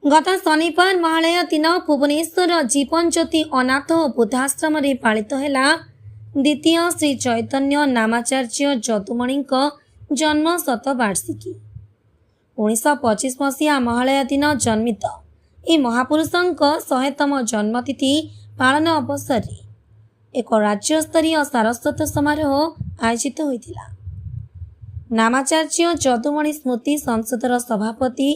गत शनिवार महालय दिन भुवनेश्वर जीवन ज्योति अनाथ और बुद्धाश्रम पालित है द्वितीय श्री चैतन्य नामाचार्य जदुमणि जन्म शतवार्षिकी। 1925 मसीहा महालय दिन जन्मित ए महापुरुषों 100तम जन्मतिथि पालन अवसर में एक राज्यस्तरीय सारस्वत समारोह आयोजित होता। नामाचार्य जदुमणि स्मृति संसदर सभापति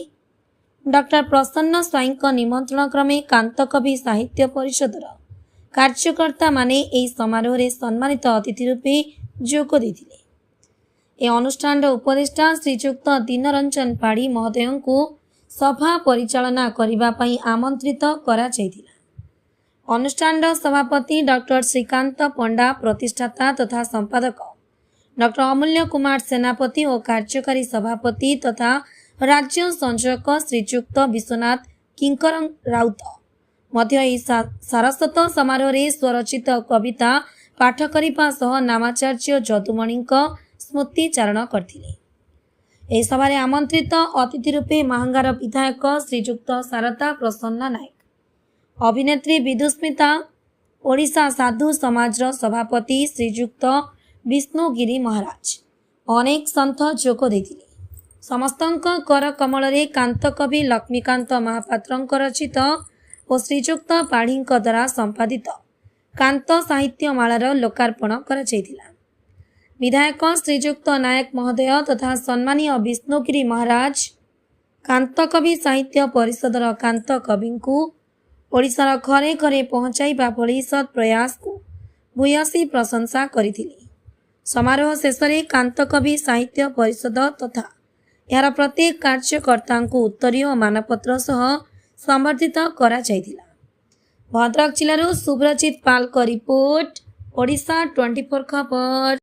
डॉक्टर प्रसन्न स्वाईं निमंत्रण क्रमे कांतकवि साहित्य परिषदर कार्यकर्ता माने एही समारोह रे सम्मानित अतिथि रूपे जोग देथिले। ए अनुष्ठान उपदेष्टा श्रीजुक्त दीनरंजन पाढ़ी महोदय को सभा परिचालना करने पई आमंत्रित करा जायतिला। अनुष्ठान सभापति डॉक्टर श्रीकांत पंडा, प्रतिष्ठाता तथा संपादक डॉक्टर अमूल्य कुमार सेनापति और कार्यकारी सभापति तथा राज्य संयोजक श्रीजुक्त विश्वनाथ किंकर राउत मध्य सारस्वत समारोह रे स्वरचित कविता पाठ करने सह नामाचार्य जदुमणि स्मृतिचारण करथिले। एही सभारे आमंत्रित अतिथि रूपे महांगार विधायक श्रीजुक्त शारदा प्रसन्न नायक, अभिनेत्री विदुस्मिता, ओडिशा साधु समाजर सभापति श्रीजुक्त विष्णुगिरी महाराज, अनेक सन्थ जोग देथिले। समस्तंक कर कमल कांतकवि लक्ष्मीकांत महापात्र रचित और श्रीजुक्त पाढ़ी द्वारा संपादित कांत साहित्य मालार लोकार्पण करा जायतिला। विधायक श्रीजुक्त नायक महोदय तथा सम्मानीय विष्णुगिरी महाराज कांतकवि साहित्य परिषदर कांत कवि को ओडिशार घरे घरे पहुंचाइबा भली सत् प्रयास को भूयसी प्रशंसा करिथिले। समारोह शेष में कांतकवि साहित्य परिषद तथा यार प्रत्येक कार्यकर्ता को उत्तरीय और मानपत्र सह संबर्धित करा जायतिला। भद्रक जिलार सुब्रजित पाल रिपोर्ट, ओडिशा 24 खबर।